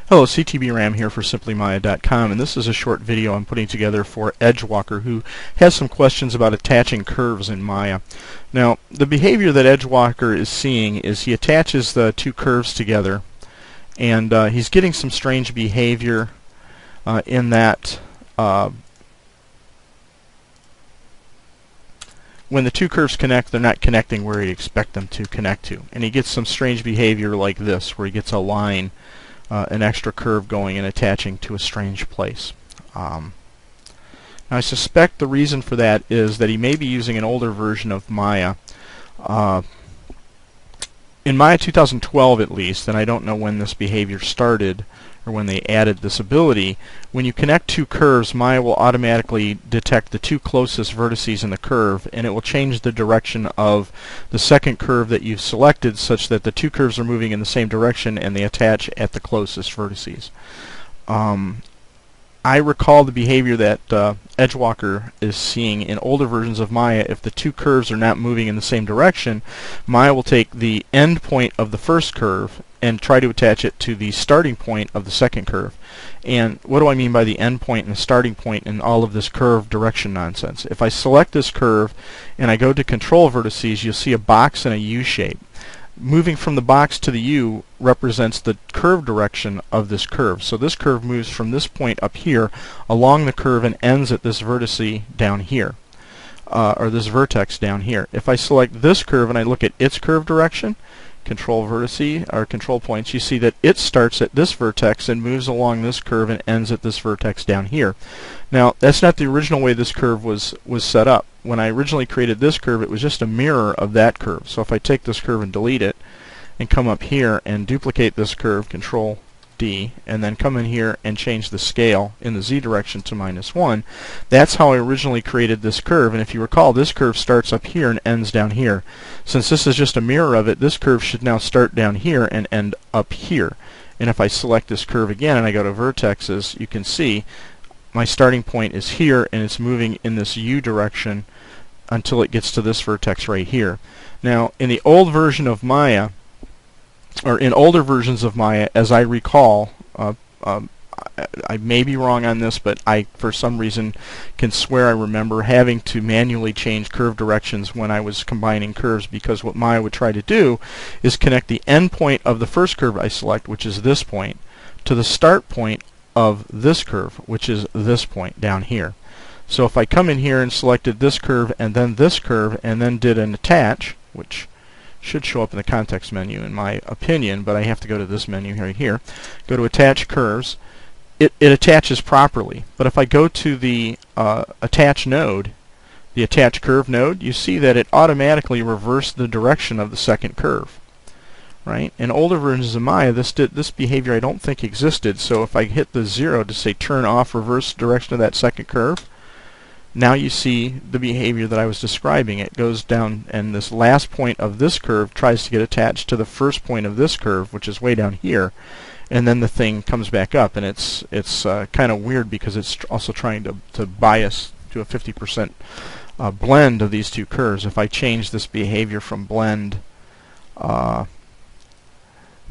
Hello, CTBRAM here for SimplyMaya.com, and this is a short video I'm putting together for Edgewalker, who has some questions about attaching curves in Maya. Now, the behavior that Edgewalker is seeing is he attaches the two curves together, and he's getting some strange behavior in that when the two curves connect, they're not connecting where you'd expect them to connect to. And he gets some strange behavior like this, where he gets a line, an extra curve going and attaching to a strange place. Now I suspect the reason for that is that he may be using an older version of Maya. In Maya 2012 at least, and I don't know when this behavior started or when they added this ability, when you connect two curves, Maya will automatically detect the two closest vertices in the curve, and it will change the direction of the second curve that you've selected such that the two curves are moving in the same direction and they attach at the closest vertices. I recall the behavior that Edgewalker is seeing in older versions of Maya. If the two curves are not moving in the same direction, Maya will take the end point of the first curve and try to attach it to the starting point of the second curve. And what do I mean by the end point and the starting point in all of this curve direction nonsense? If I select this curve and I go to control vertices, you'll see a box and a U shape. Moving from the box to the U represents the curve direction of this curve. So this curve moves from this point up here along the curve and ends at this vertice down here, or this vertex down here. If I select this curve and I look at its curve direction, control vertice or control points, you see that it starts at this vertex and moves along this curve and ends at this vertex down here. Now, that's not the original way this curve was set up. When I originally created this curve, it was just a mirror of that curve. So if I take this curve and delete it and come up here and duplicate this curve, control D, and then come in here and change the scale in the Z direction to -1, that's how I originally created this curve. And if you recall, this curve starts up here and ends down here. Since this is just a mirror of it, this curve should now start down here and end up here. And if I select this curve again and I go to vertexes, you can see my starting point is here and it's moving in this U direction until it gets to this vertex right here. Now, in the old version of Maya, or in older versions of Maya, as I recall, I may be wrong on this, but I, for some reason, can swear I remember having to manually change curve directions when I was combining curves, because what Maya would try to do is connect the end point of the first curve I select, which is this point, to the start point of this curve, which is this point down here. So if I come in here and selected this curve and then this curve and then did an attach, which should show up in the context menu in my opinion, but I have to go to this menu right here, go to attach curves, it attaches properly. But if I go to the attach node, the attach curve node, you see that it automatically reversed the direction of the second curve. Right? In older versions of Maya, this behavior I don't think existed. So if I hit the 0 to say turn off reverse direction of that second curve, now you see the behavior that I was describing. It goes down, and this last point of this curve tries to get attached to the first point of this curve, which is way down here, and then the thing comes back up. And it's kind of weird because it's also trying to bias to a 50% blend of these two curves. If I change this behavior from blend, if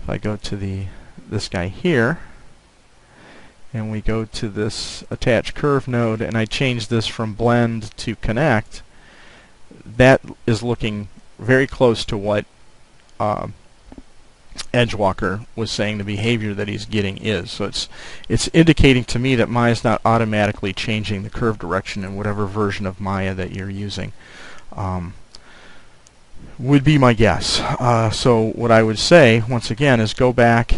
I go to this guy here, and we go to this attach curve node, and I change this from blend to connect, that is looking very close to what Edgewalker was saying the behavior that he's getting is. So it's indicating to me that Maya is not automatically changing the curve direction in whatever version of Maya that you're using. Would be my guess. So what I would say, once again, is go back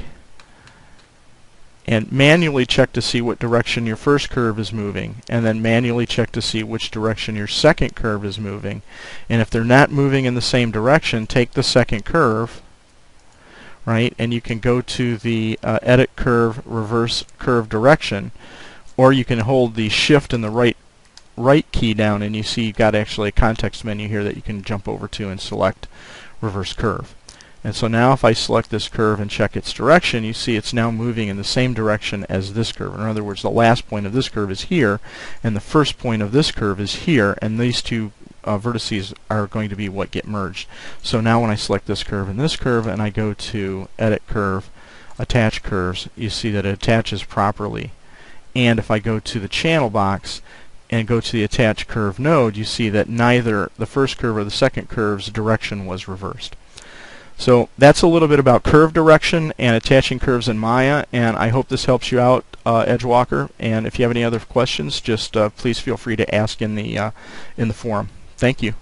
and manually check to see what direction your first curve is moving, and then manually check to see which direction your second curve is moving. And if they're not moving in the same direction, take the second curve, right, and you can go to the edit curve, reverse curve direction, or you can hold the shift and the right key down, and you see you've got actually a context menu here that you can jump over to and select reverse curve. And so now if I select this curve and check its direction, you see it's now moving in the same direction as this curve. In other words, the last point of this curve is here, and the first point of this curve is here, and these two vertices are going to be what get merged. So now when I select this curve and I go to edit curve, attach curves, you see that it attaches properly. And if I go to the channel box and go to the attach curve node, you see that neither the first curve or the second curve's direction was reversed. So that's a little bit about curve direction and attaching curves in Maya, and I hope this helps you out, Edgewalker. And if you have any other questions, just please feel free to ask in the forum. Thank you.